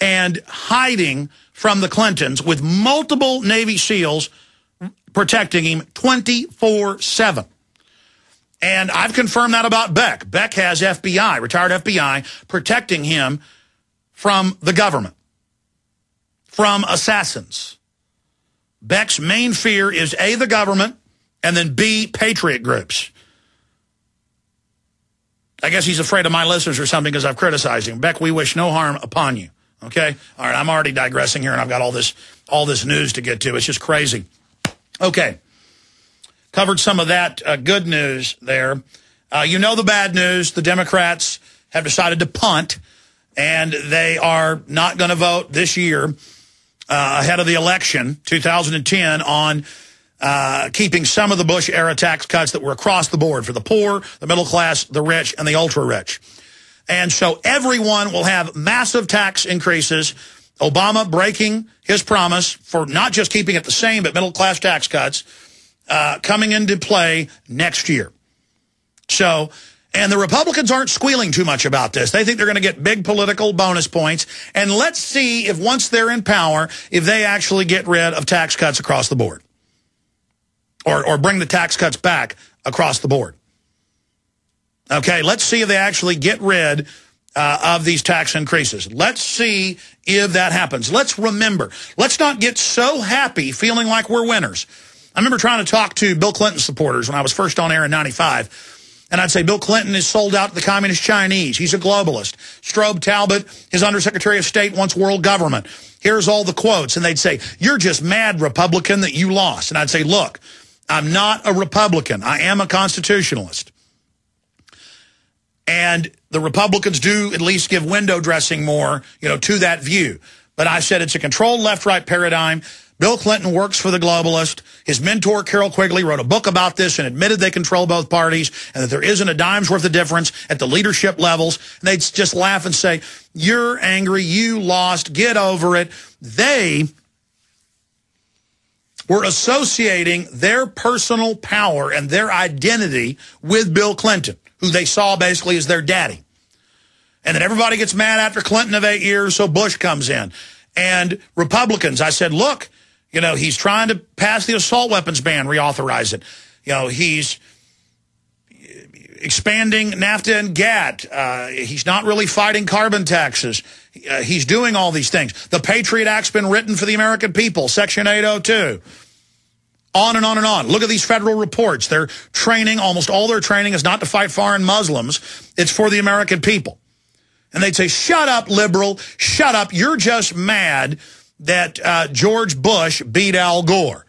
and hiding from the Clintons with multiple Navy SEALs protecting him 24/7. And I've confirmed that about Beck. Beck has FBI, retired FBI, protecting him from the government, from assassins. Beck's main fear is A, the government, and then B, patriot groups. I guess he's afraid of my listeners or something because I've criticized him. Beck, we wish no harm upon you. Okay? All right, I'm already digressing here, and I've got all this news to get to. It's just crazy. Okay. Covered some of that good news there. You know the bad news. The Democrats have decided to punt, and they are not going to vote this year ahead of the election, 2010, on keeping some of the Bush-era tax cuts that were across the board for the poor, the middle class, the rich, and the ultra-rich. And so everyone will have massive tax increases. Obama breaking his promise for not just keeping it the same, but middle-class tax cuts coming into play next year. So, and the Republicans aren't squealing too much about this. They think they're going to get big political bonus points. And let's see if once they're in power, if they actually get rid of tax cuts across the board. Or bring the tax cuts back across the board. Okay, let's see if they actually get rid of these tax increases. Let's see if that happens. Let's remember, let's not get so happy feeling like we're winners. I remember trying to talk to Bill Clinton supporters when I was first on air in 95. And I'd say, Bill Clinton is sold out to the communist Chinese. He's a globalist. Strobe Talbot, his undersecretary of state, wants world government. Here's all the quotes. And they'd say, you're just mad, Republican, that you lost. And I'd say, look, I'm not a Republican. I am a constitutionalist. And the Republicans do at least give window dressing more, to that view. But I said it's a controlled left-right paradigm. Bill Clinton works for the globalist. His mentor, Carol Quigley, wrote a book about this and admitted they control both parties and that there isn't a dime's worth of difference at the leadership levels. And they'd just laugh and say, you're angry, you lost, get over it. They were associating their personal power and their identity with Bill Clinton, who they saw basically as their daddy. And then everybody gets mad after Clinton of 8 years, so Bush comes in. And Republicans, I said, look, he's trying to pass the assault weapons ban, reauthorize it. He's expanding NAFTA and GATT. He's not really fighting carbon taxes. He's doing all these things. The Patriot Act's been written for the American people, Section 802. On and on and on. Look at these federal reports. They're training, almost all their training is not to fight foreign Muslims. It's for the American people. And they'd say, shut up, liberal, shut up. You're just mad that George Bush beat Al Gore.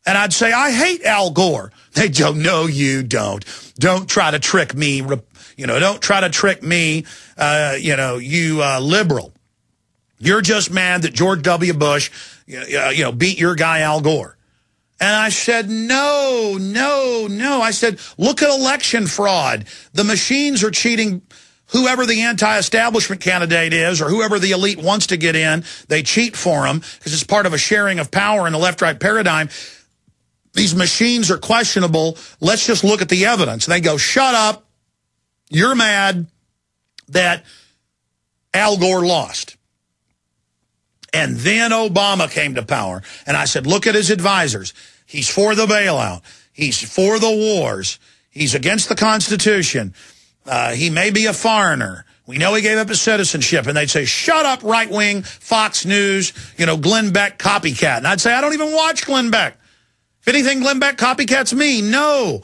And I'd say, I hate Al Gore. They'd go, no, you don't. Don't try to trick me. Don't try to trick me, you liberal. You're just mad that George W. Bush, beat your guy Al Gore. And I said, no. I said, look at election fraud. The machines are cheating whoever the anti-establishment candidate is or whoever the elite wants to get in. They cheat for them because it's part of a sharing of power in the left-right paradigm. These machines are questionable. Let's just look at the evidence. And they go, shut up. You're mad that Al Gore lost. And then Obama came to power. And I said, look at his advisors. He's for the bailout. He's for the wars. He's against the Constitution. He may be a foreigner. We know he gave up his citizenship. And they'd say, shut up, right-wing, Fox News, Glenn Beck copycat. And I'd say, I don't even watch Glenn Beck. If anything, Glenn Beck copycats me. No.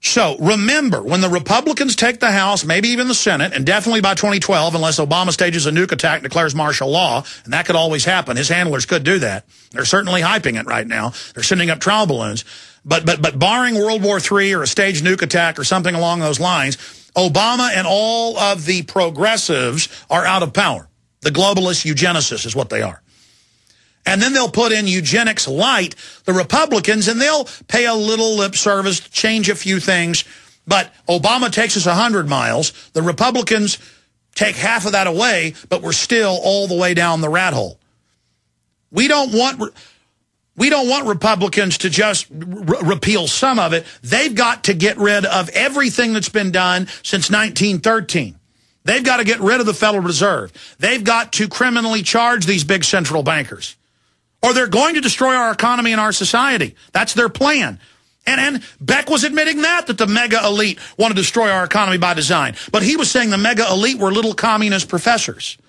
So remember, when the Republicans take the House, maybe even the Senate, and definitely by 2012, unless Obama stages a nuke attack and declares martial law, and that could always happen. His handlers could do that. They're certainly hyping it right now. They're sending up trial balloons. But barring World War III or a staged nuke attack or something along those lines, Obama and all of the progressives are out of power. The globalist eugenicists is what they are. And then they'll put in eugenics light, the Republicans, and they'll pay a little lip service, change a few things. But Obama takes us 100 miles. The Republicans take half of that away, but we're still all the way down the rat hole. We don't want Republicans to just repeal some of it. They've got to get rid of everything that's been done since 1913. They've got to get rid of the Federal Reserve. They've got to criminally charge these big central bankers, or they're going to destroy our economy and our society. That's their plan. And Beck was admitting that the mega elite want to destroy our economy by design. But he was saying the mega elite were little communist professors.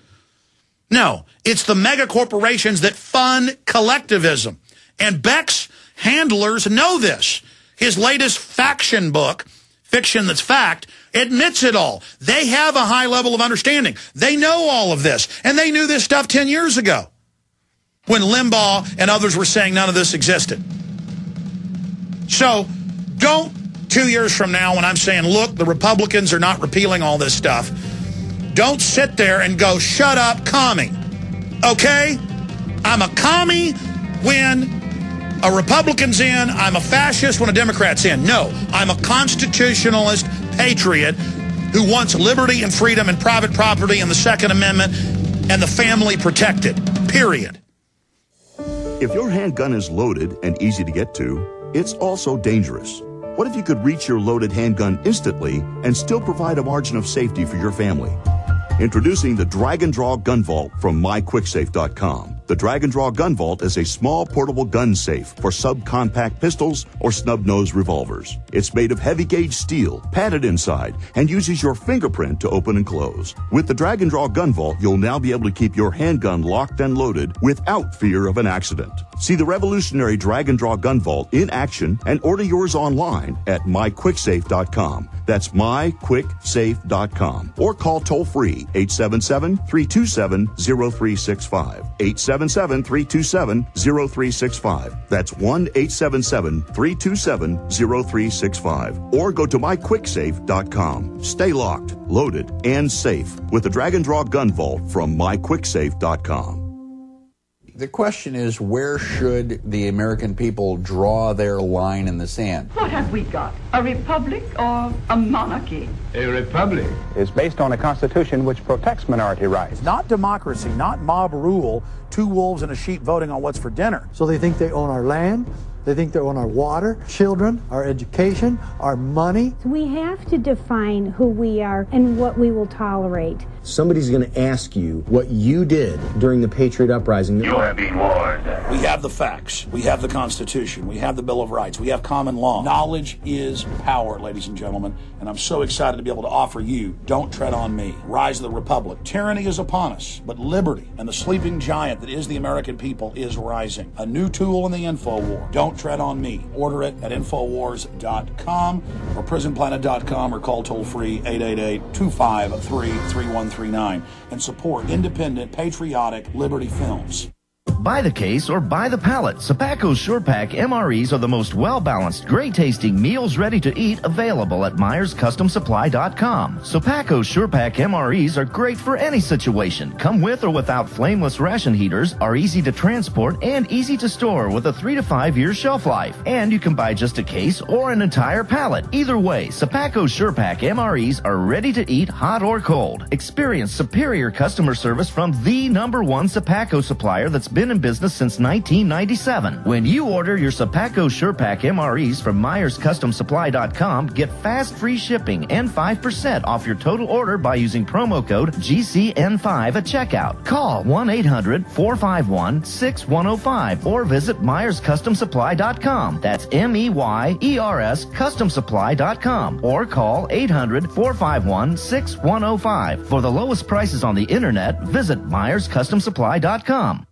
No, it's the mega corporations that fund collectivism. And Beck's handlers know this. His latest faction book, Fiction That's Fact, admits it all. They have a high level of understanding. They know all of this. And they knew this stuff 10 years ago when Limbaugh and others were saying none of this existed. So don't 2 years from now when I'm saying, look, the Republicans are not repealing all this stuff, don't sit there and go, shut up, commie. Okay? I'm a commie when a Republican's in. I'm a fascist when a Democrat's in. No, I'm a constitutionalist patriot who wants liberty and freedom and private property and the Second Amendment and the family protected. Period. If your handgun is loaded and easy to get to, it's also dangerous. What if you could reach your loaded handgun instantly and still provide a margin of safety for your family? Introducing the Drag and Draw Gun Vault from myquicksafe.com. The Drag and Draw Gun Vault is a small portable gun safe for subcompact pistols or snub-nosed revolvers. It's made of heavy-gauge steel, padded inside, and uses your fingerprint to open and close. With the Drag and Draw Gun Vault, you'll now be able to keep your handgun locked and loaded without fear of an accident. See the revolutionary Drag and Draw Gun Vault in action and order yours online at myquicksafe.com. That's myquicksafe.com. Or call toll-free 877-327-0365. 877-327-0365. That's 1-877-327-0365. Or go to myquicksafe.com. Stay locked, loaded, and safe with the Drag and Draw Gun Vault from myquicksafe.com. The question is, where should the American people draw their line in the sand? What have we got? A republic or a monarchy? A republic is based on a constitution which protects minority rights. Not democracy, not mob rule, two wolves and a sheep voting on what's for dinner. So they think they own our land, they think they own our water, children, our education, our money. We have to define who we are and what we will tolerate. Somebody's going to ask you what you did during the Patriot Uprising. You have been warned. We have the facts. We have the Constitution. We have the Bill of Rights. We have common law. Knowledge is power, ladies and gentlemen. And I'm so excited to be able to offer you Don't Tread on Me, Rise of the Republic. Tyranny is upon us, but liberty and the sleeping giant that is the American people is rising. A new tool in the info war. Don't Tread on Me. Order it at Infowars.com or PrisonPlanet.com or call toll-free 888-253-3139 and support independent, patriotic Liberty films. Buy the case or buy the pallet. Sapaco's Sure Pack MREs are the most well-balanced, great-tasting meals ready to eat available at MyersCustomSupply.com. Sapaco's Sure Pack MREs are great for any situation. Come with or without flameless ration heaters, are easy to transport, and easy to store with a 3 to 5 year shelf life. And you can buy just a case or an entire pallet. Either way, Sapaco's Sure Pack MREs are ready to eat hot or cold. Experience superior customer service from the #1 Sapaco supplier that's been in business since 1997. When you order your Sapaco Sure Pack MREs from MyersCustomSupply.com, get fast free shipping and 5% off your total order by using promo code GCN5 at checkout. Call 1-800-451-6105 or visit MyersCustomSupply.com. That's MEYERS CustomSupply.com or call 800-451-6105. For the lowest prices on the internet, visit MyersCustomSupply.com.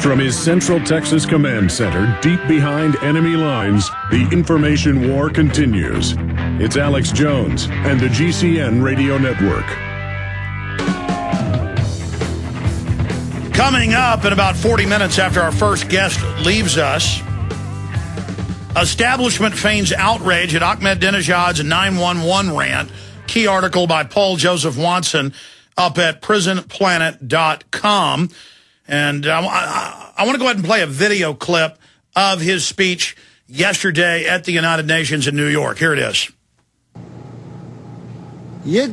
From his Central Texas Command Center, deep behind enemy lines, the information war continues. It's Alex Jones and the GCN Radio Network. Coming up in about 40 minutes after our first guest leaves us, establishment feigns outrage at Ahmadinejad's 911 rant. Key article by Paul Joseph Watson up at PrisonPlanet.com. And I want to go ahead and play a video clip of his speech yesterday at the United Nations in New York. Here it is. There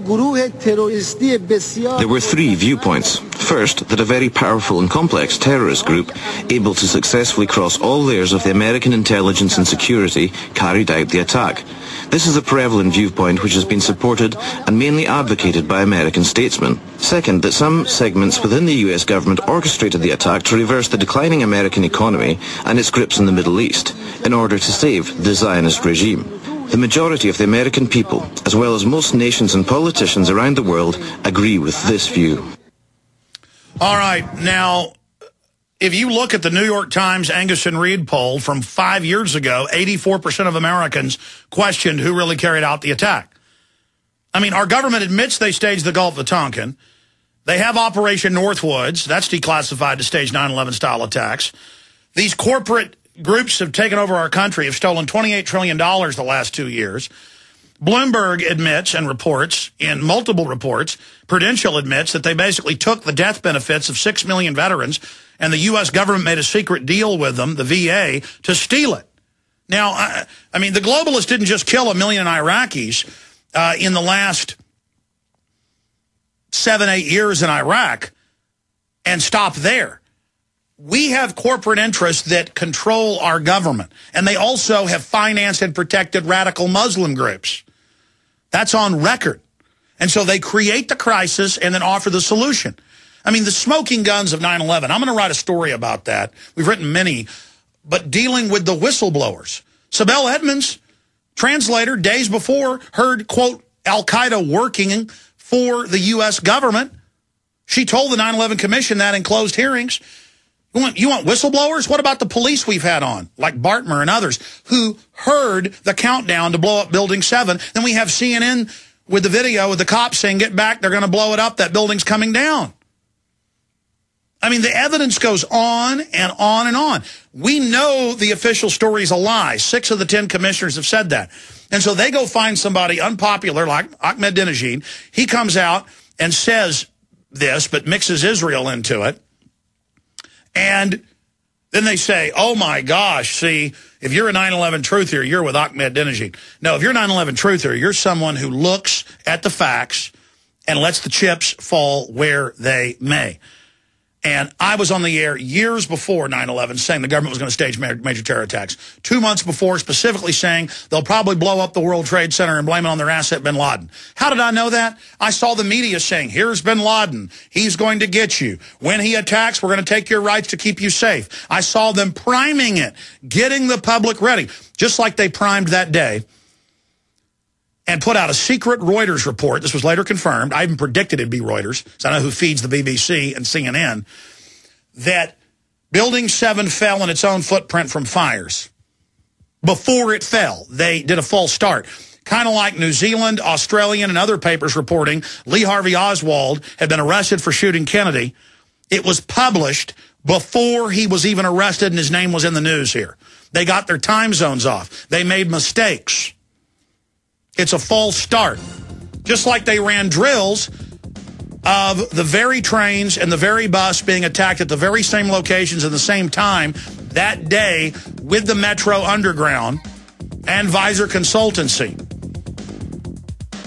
were three viewpoints. First, that a very powerful and complex terrorist group, able to successfully cross all layers of the American intelligence and security, carried out the attack. This is a prevalent viewpoint which has been supported and mainly advocated by American statesmen. Second, that some segments within the US government orchestrated the attack to reverse the declining American economy and its grips in the Middle East in order to save the Zionist regime. The majority of the American people, as well as most nations and politicians around the world, agree with this view. All right, now, if you look at the New York Times Angus and Reid poll from 5 years ago, 84% of Americans questioned who really carried out the attack. I mean, our government admits they staged the Gulf of Tonkin. They have Operation Northwoods. That's declassified to stage 9/11-style attacks. These corporate groups have taken over our country, have stolen $28 trillion the last 2 years. Bloomberg admits and reports, in multiple reports, Prudential admits that they basically took the death benefits of 6 million veterans, and the U.S. government made a secret deal with them, the VA, to steal it. Now, I mean, the globalists didn't just kill 1 million Iraqis in the last 7-8 years in Iraq and stop there. We have corporate interests that control our government, and they also have financed and protected radical Muslim groups. That's on record. And so they create the crisis and then offer the solution. I mean, the smoking guns of 9/11, I'm going to write a story about that. We've written many, but dealing with the whistleblowers. Sibel Edmonds, translator, days before, heard, quote, Al-Qaeda working for the U.S. government. She told the 9/11 Commission that in closed hearings. You want whistleblowers? What about the police we've had on, like Bartmer and others, who heard the countdown to blow up Building 7? Then we have CNN with the video with the cops saying, get back, they're going to blow it up, that building's coming down. I mean, the evidence goes on and on and on. We know the official story is a lie. 6 of the 10 commissioners have said that. And so they go find somebody unpopular like Ahmadinejad. He comes out and says this, but mixes Israel into it. And then they say, oh, my gosh, see, if you're a 9/11 truther, you're with Ahmadinejad. No, if you're a 9/11 truther, you're someone who looks at the facts and lets the chips fall where they may. And I was on the air years before 9/11 saying the government was going to stage major terror attacks. 2 months before, specifically saying they'll probably blow up the World Trade Center and blame it on their asset, bin Laden. How did I know that? I saw the media saying, here's bin Laden. He's going to get you. When he attacks, we're going to take your rights to keep you safe. I saw them priming it, getting the public ready, just like they primed that day and put out a secret Reuters report. This was later confirmed. I even predicted it'd be Reuters, so I know who feeds the BBC and CNN, that Building 7 fell in its own footprint from fires. Before it fell, they did a false start. Kind of like New Zealand, Australian, and other papers reporting Lee Harvey Oswald had been arrested for shooting Kennedy. It was published before he was even arrested and his name was in the news here. They got their time zones off. They made mistakes. It's a false start. Just like they ran drills of the very trains and the very bus being attacked at the very same locations at the same time that day with the Metro Underground and Visor Consultancy.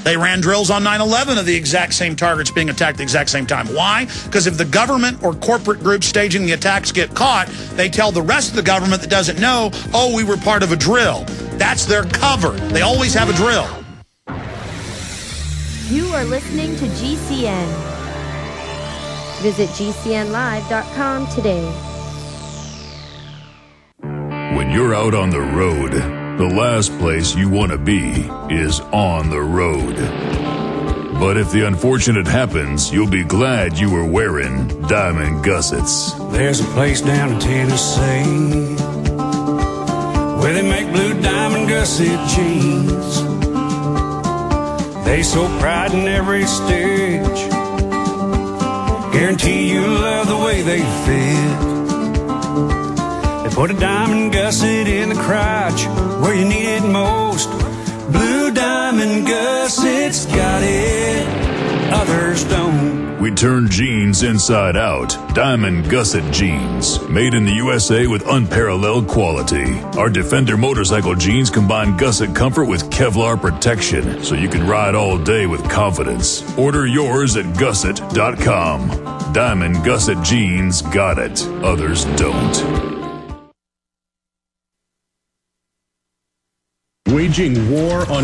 They ran drills on 9/11 of the exact same targets being attacked at the exact same time. Why? Because if the government or corporate groups staging the attacks get caught, they tell the rest of the government that doesn't know, oh, we were part of a drill. That's their cover. They always have a drill. You are listening to GCN. Visit GCNlive.com today. When you're out on the road, the last place you want to be is on the road. But if the unfortunate happens, you'll be glad you were wearing diamond gussets. There's a place down in Tennessee where they make blue diamond gusset jeans. They so pride in every stitch, guarantee you'll love the way they fit. They put a diamond gusset in the crotch where you need it most. Blue diamond gussets got it, others don't. We turn jeans inside out. Diamond gusset jeans. Made in the USA with unparalleled quality. Our Defender motorcycle jeans combine gusset comfort with Kevlar protection, so you can ride all day with confidence. Order yours at gusset.com. Diamond gusset jeans got it. Others don't. Waging war on